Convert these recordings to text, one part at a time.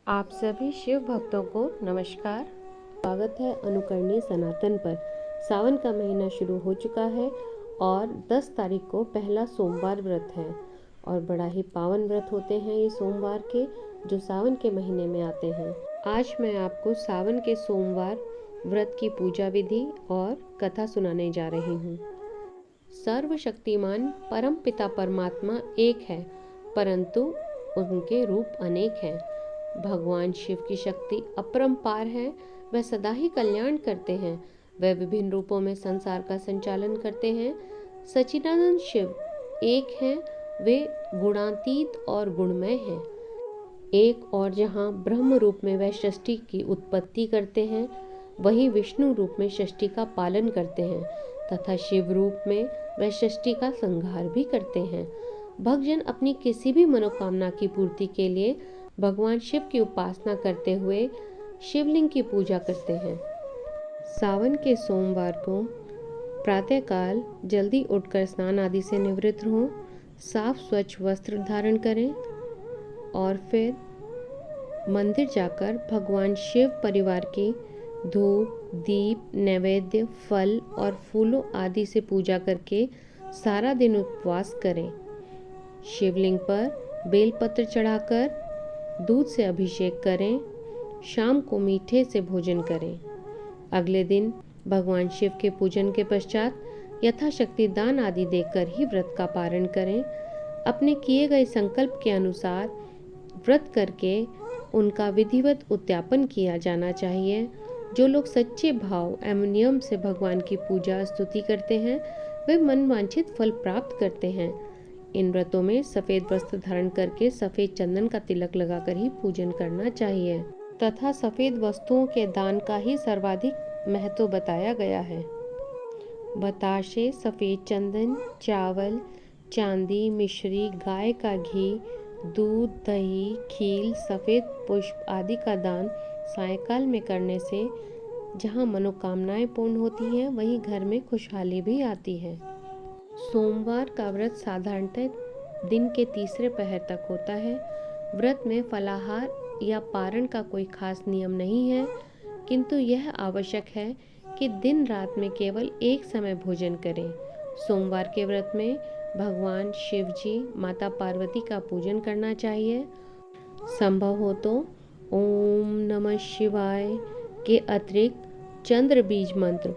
आप सभी शिव भक्तों को नमस्कार। स्वागत है अनुकरणीय सनातन पर। सावन का महीना शुरू हो चुका है और 10 तारीख को पहला सोमवार व्रत है और बड़ा ही पावन व्रत होते हैं ये सोमवार के, जो सावन के महीने में आते हैं। आज मैं आपको सावन के सोमवार व्रत की पूजा विधि और कथा सुनाने जा रही हूँ। सर्वशक्तिमान परम पिता परमात्मा एक है, परंतु उनके रूप अनेक हैं। भगवान शिव की शक्ति अपरंपार है। वह सदा ही कल्याण करते हैं। वह विभिन्न रूपों में संसार का संचालन करते हैं। सच्चिदानंद शिव एक हैं। वे गुणातीत और गुणमय हैं। एक और जहाँ ब्रह्म रूप में वह सृष्टि की उत्पत्ति करते हैं, वहीं विष्णु रूप में सृष्टि का पालन करते हैं तथा शिव रूप में वह सृष्टि का संहार भी करते हैं। भक्तजन अपनी किसी भी मनोकामना की पूर्ति के लिए भगवान शिव की उपासना करते हुए शिवलिंग की पूजा करते हैं। सावन के सोमवार को प्रातःकाल जल्दी उठकर स्नान आदि से निवृत्त हों, साफ स्वच्छ वस्त्र धारण करें और फिर मंदिर जाकर भगवान शिव परिवार की धूप, दीप, नैवेद्य, फल और फूलों आदि से पूजा करके सारा दिन उपवास करें। शिवलिंग पर बेलपत्र चढ़ाकर दूध से अभिषेक करें। शाम को मीठे से भोजन करें। अगले दिन भगवान शिव के पूजन के पश्चात यथाशक्ति दान आदि देकर ही व्रत का पारण करें। अपने किए गए संकल्प के अनुसार व्रत करके उनका विधिवत उद्यापन किया जाना चाहिए। जो लोग सच्चे भाव एवं नियम से भगवान की पूजा स्तुति करते हैं, वे मनवांछित फल प्राप्त करते हैं। इन व्रतों में सफ़ेद वस्त्र धारण करके सफ़ेद चंदन का तिलक लगाकर ही पूजन करना चाहिए तथा सफ़ेद वस्तुओं के दान का ही सर्वाधिक महत्व बताया गया है। बताशे, सफ़ेद चंदन, चावल, चांदी, मिश्री, गाय का घी, दूध, दही, खील, सफ़ेद पुष्प आदि का दान सायंकाल में करने से जहाँ मनोकामनाएं पूर्ण होती हैं, वहीं घर में खुशहाली भी आती है। सोमवार का व्रत साधारणतः दिन के तीसरे पहर तक होता है। व्रत में फलाहार या पारण का कोई खास नियम नहीं है, किंतु यह आवश्यक है कि दिन रात में केवल एक समय भोजन करें। सोमवार के व्रत में भगवान शिव जी, माता पार्वती का पूजन करना चाहिए। संभव हो तो ओम नमः शिवाय के अतिरिक्त चंद्र बीज मंत्र,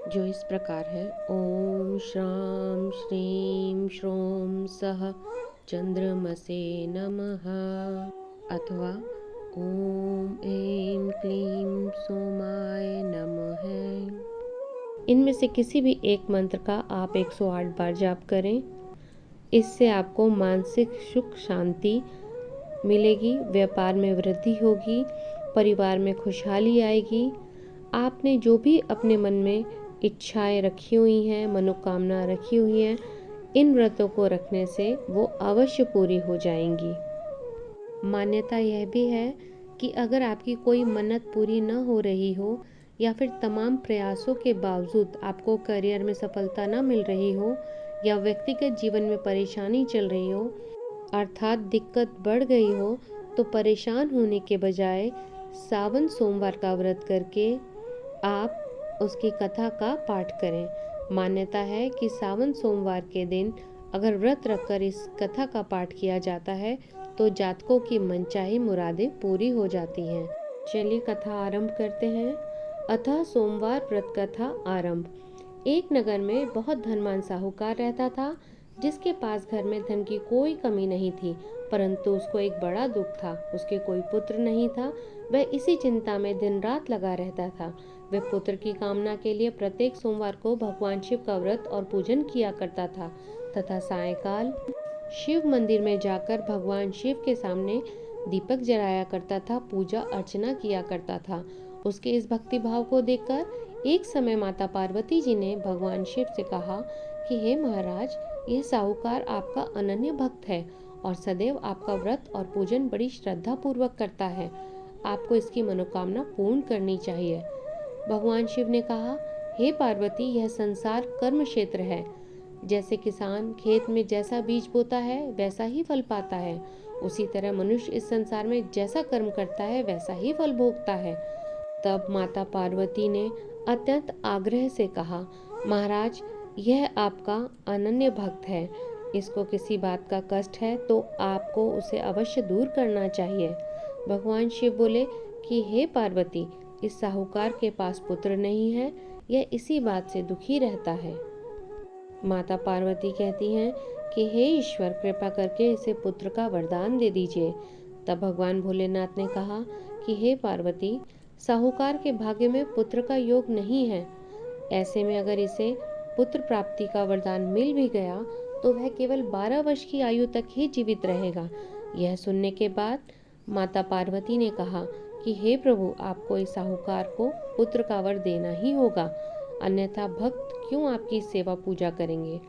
जो इस प्रकार है: ओम श्राम श्रीम श्रोम सह चंद्रमसे नमः, अथवा ओम ऐं क्लीं सोमाय नमः। इनमें से किसी भी एक मंत्र का आप 108 बार जाप करें। इससे आपको मानसिक सुख शांति मिलेगी, व्यापार में वृद्धि होगी, परिवार में खुशहाली आएगी। आपने जो भी अपने मन में इच्छाएं रखी हुई हैं, मनोकामना रखी हुई हैं, इन व्रतों को रखने से वो अवश्य पूरी हो जाएंगी। मान्यता यह भी है कि अगर आपकी कोई मन्नत पूरी न हो रही हो या फिर तमाम प्रयासों के बावजूद आपको करियर में सफलता न मिल रही हो या व्यक्तिगत जीवन में परेशानी चल रही हो, अर्थात दिक्कत बढ़ गई हो, तो परेशान होने के बजाय सावन सोमवार का व्रत करके आप उसकी कथा का पाठ करें। मान्यता है कि सावन सोमवार के दिन अगर व्रत रखकर इस कथा का पाठ किया जाता है तो जातकों की मनचाही मुरादें पूरी हो जाती हैं। चलिए कथा आरंभ करते हैं। अतः सोमवार व्रत कथा आरंभ। एक नगर में बहुत धनवान साहूकार रहता था, जिसके पास घर में धन की कोई कमी नहीं थी, परंतु उसको एक बड़ा दुख था। उसके कोई पुत्र नहीं था। वह इसी चिंता में दिन रात लगा रहता था। वह पुत्र की कामना के लिए प्रत्येक सोमवार को भगवान शिव का व्रत और पूजन किया करता था तथा सायंकाल शिव मंदिर में जाकर भगवान शिव के सामने दीपक जलाया करता था, पूजा अर्चना किया करता था। उसके इस भक्ति भाव को देखकर एक समय माता पार्वती जी ने भगवान शिव से कहा कि हे महाराज, यह साहूकार आपका अनन्य भक्त है और सदैव आपका व्रत और पूजन बड़ी श्रद्धा पूर्वक करता है। आपको इसकी मनोकामना पूर्ण करनी चाहिए। भगवान शिव ने कहा, हे पार्वती, यह संसार कर्म क्षेत्र है। जैसे किसान खेत में जैसा बीज बोता है वैसा ही फल पाता है। उसी तरह मनुष्य इस संसार में जैसा कर्म करता है वैसा ही फल भोगता है। तब माता पार्वती ने अत्यंत आग्रह से कहा, महाराज, यह आपका अनन्य भक्त है, इसको किसी बात का कष्ट है तो आपको उसे अवश्य दूर करना चाहिए। भगवान शिव बोले कि हे पार्वती, इस साहूकार के पास पुत्र नहीं है, यह इसी बात से दुखी रहता है। माता पार्वती कहती हैं कि हे ईश्वर, कृपा करके इसे पुत्र का वरदान दे दीजिए। तब भगवान भोलेनाथ ने कहा कि हे पार्वती, साहूकार के भाग्य में पुत्र का योग नहीं है। ऐसे में अगर इसे पुत्र प्राप्ति का वरदान मिल भी गया तो वह केवल 12 वर्ष की आयु तक ही जीवित रहेगा। यह सुनने के बाद माता पार्वती ने कहा कि हे प्रभु, आपको इस साहूकार को पुत्र का वर देना ही होगा, अन्यथा भक्त क्यों आपकी सेवा पूजा करेंगे।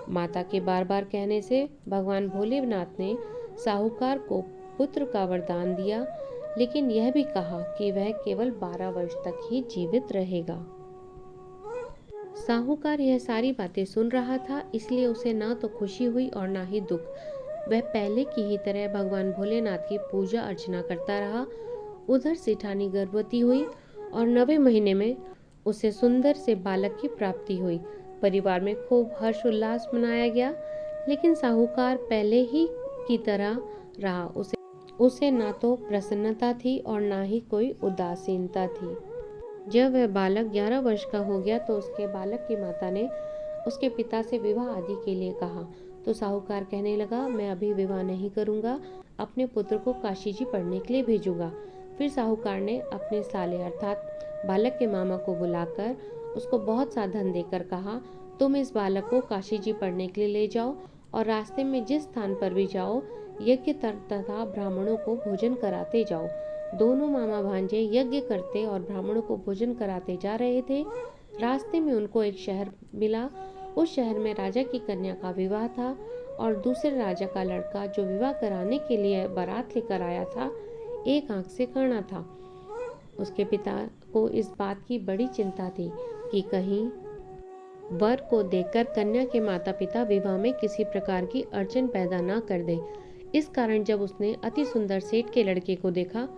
माता के बार बार कहने से भगवान भोलेनाथ ने साहूकार को पुत्र का वरदान दिया, लेकिन यह भी कहा कि वह केवल 12 वर्ष तक ही जीवित रहेगा। साहूकार यह सारी बातें सुन रहा था, इसलिए उसे ना तो खुशी हुई और ना ही दुख। वह पहले की ही तरह भगवान भोलेनाथ की पूजा अर्चना करता रहा। उधर सेठानी गर्भवती हुई और 9वें महीने में उसे सुंदर से बालक की प्राप्ति हुई। परिवार में खूब हर्ष उल्लास मनाया गया, लेकिन साहूकार पहले ही की तरह रहा। उसे ना तो प्रसन्नता थी और ना ही कोई उदासीनता थी। जब वह बालक 11 वर्ष का हो गया तो उसके बालक की माता ने उसके पिता से विवाह आदि के लिए कहा, तो साहूकार कहने लगा, मैं अभी विवाह नहीं करूंगा, अपने पुत्र को काशी जी पढ़ने के लिए भेजूंगा। फिर साहूकार ने अपने साले अर्थात बालक के मामा को बुलाकर उसको बहुत सा धन देकर कहा, तुम इस बालक को काशी जी पढ़ने के लिए ले जाओ और रास्ते में जिस स्थान पर भी जाओ यज्ञ तथा ब्राह्मणों को भोजन कराते जाओ। दोनों मामा भांजे यज्ञ करते और ब्राह्मणों को भोजन कराते जा रहे थे। रास्ते में उनको एक शहर मिला। उस शहर में राजा की कन्या का विवाह था और दूसरे राजा का लड़का जो विवाह कराने के लिए बारात लेकर आया था, एक आंख से काना था। उसके पिता को इस बात की बड़ी चिंता थी कि कहीं वर को देखकर कन्या के माता पिता विवाह में किसी प्रकार की अड़चन पैदा ना कर दे। इस कारण जब उसने अति सुंदर सेठ के लड़के को देखा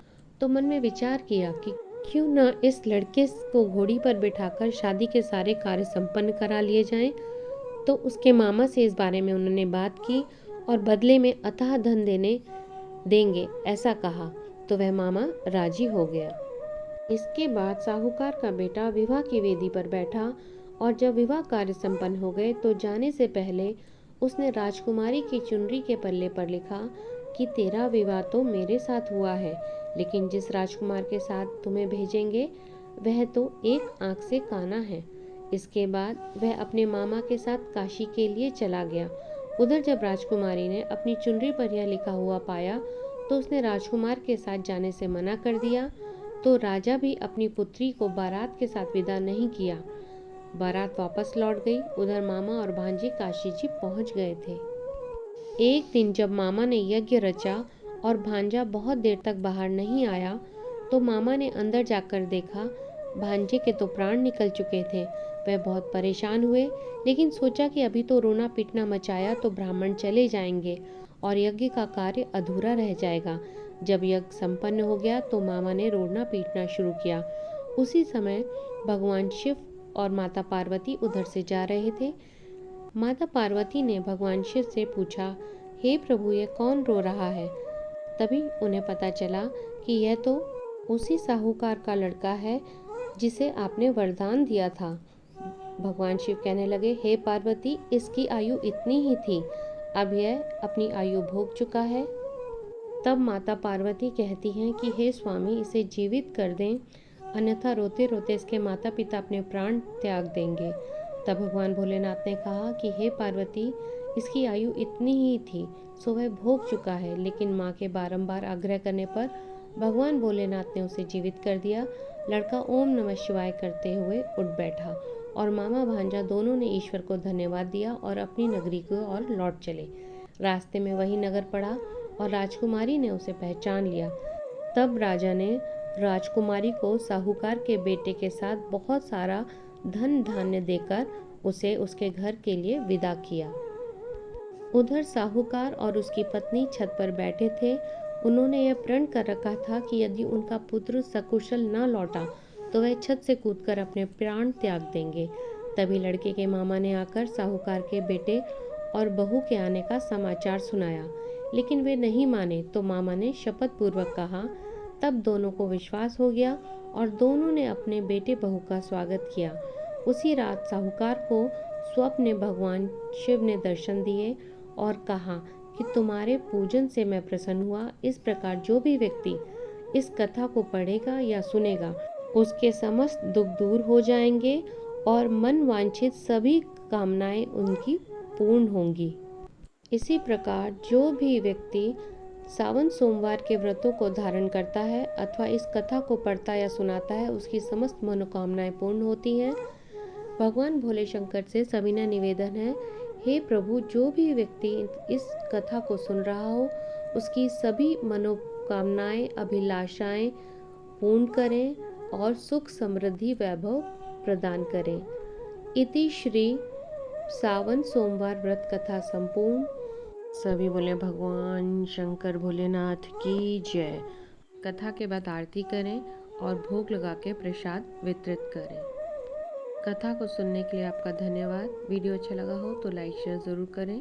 तो मन में विचार किया कि क्यों न इस लड़के को घोड़ी पर बिठाकर शादी के सारे कार्य संपन्न करा लिए जाएं। तो उसके मामा से इस बारे में उन्होंने बात की और बदले में अथाह धन देंगे ऐसा कहा, तो वह मामा राजी हो गया। इसके बाद साहूकार का बेटा विवाह की वेदी पर बैठा और जब विवाह कार्य संपन्न हो गए तो जाने से पहले उसने राजकुमारी की चुनरी के पल्ले पर लिखा कि तेरा विवाह तो मेरे साथ हुआ है, लेकिन जिस राजकुमार के साथ तुम्हें भेजेंगे वह तो एक आंख से काना है। इसके बाद वह अपने मामा के साथ काशी के लिए चला गया। उधर जब राजकुमारी ने अपनी चुनरी पर यह लिखा हुआ पाया तो उसने राजकुमार के साथ जाने से मना कर दिया। तो राजा भी अपनी पुत्री को बारात के साथ विदा नहीं किया। बारात वापस लौट गई। उधर मामा और भांजी काशी जी पहुंच गए थे। एक दिन जब मामा ने यज्ञ रचा और भांजा बहुत देर तक बाहर नहीं आया तो मामा ने अंदर जाकर देखा, भांजे के तो प्राण निकल चुके थे। वह बहुत परेशान हुए, लेकिन सोचा कि अभी तो रोना पीटना मचाया तो ब्राह्मण चले जाएंगे और यज्ञ का कार्य अधूरा रह जाएगा। जब यज्ञ संपन्न हो गया तो मामा ने रोना पीटना शुरू किया। उसी समय भगवान शिव और माता पार्वती उधर से जा रहे थे। माता पार्वती ने भगवान शिव से पूछा, हे प्रभु, यह कौन रो रहा है? तभी उन्हें पता चला कि यह तो उसी साहूकार का लड़का है जिसे आपने वरदान दिया था। भगवान शिव कहने लगे, हे पार्वती, इसकी आयु इतनी ही थी, अब यह अपनी आयु भोग चुका है। तब माता पार्वती कहती हैं कि हे स्वामी, इसे जीवित कर दें, अन्यथा रोते रोते इसके माता पिता अपने प्राण त्याग देंगे। तब भगवान भोलेनाथ ने कहा कि हे पार्वती, इसकी आयु इतनी ही थी, सो वह भोग चुका है। लेकिन माँ के बारंबार आग्रह करने पर भगवान भोलेनाथ ने उसे जीवित कर दिया। लड़का ओम नमः शिवाय करते हुए उठ बैठा और मामा भांजा दोनों ने ईश्वर को धन्यवाद दिया और अपनी नगरी की ओर लौट चले। रास्ते में वही नगर पड़ा और राजकुमारी ने उसे पहचान लिया। तब राजा ने राजकुमारी को साहूकार के बेटे के साथ बहुत सारा धन धान्य देकर उसे उसके घर के लिए विदा किया। उधर साहूकार और उसकी पत्नी छत पर बैठे थे। उन्होंने यह प्रण कर रखा था कि यदि उनका पुत्र सकुशल न लौटा तो वह छत से कूदकर अपने प्राण त्याग देंगे। तभी लड़के के मामा ने आकर साहूकार के बेटे और बहू के आने का समाचार सुनाया, लेकिन वे नहीं माने तो मामा ने शपथ पूर्वक कहा। तब दोनों को विश्वास हो गया और दोनों ने अपने बेटे बहू का स्वागत किया। उसी रात साहूकार को स्वप्न में भगवान शिव ने दर्शन दिए और कहा कि तुम्हारे पूजन से मैं प्रसन्न हुआ। इस प्रकार जो भी व्यक्ति इस कथा को पढ़ेगा या सुनेगा उसके समस्त दुख दूर हो जाएंगे और मन वांछित सभी कामनाएं उनकी पूर्ण होंगी। इसी प्रकार जो भी व्यक्ति सावन सोमवार के व्रतों को धारण करता है अथवा इस कथा को पढ़ता या सुनाता है उसकी समस्त मनोकामनाएं पूर्ण होती हैं। भगवान भोले शंकर से सविनय निवेदन है, हे प्रभु, जो भी व्यक्ति इस कथा को सुन रहा हो उसकी सभी मनोकामनाएं अभिलाषाएं पूर्ण करें और सुख समृद्धि वैभव प्रदान करें। इति श्री सावन सोमवार व्रत कथा संपूर्ण। सभी बोले भगवान शंकर भोलेनाथ की जय। कथा के बाद आरती करें और भोग लगा के प्रसाद वितरित करें। कथा को सुनने के लिए आपका धन्यवाद। वीडियो अच्छा लगा हो तो लाइक शेयर ज़रूर करें।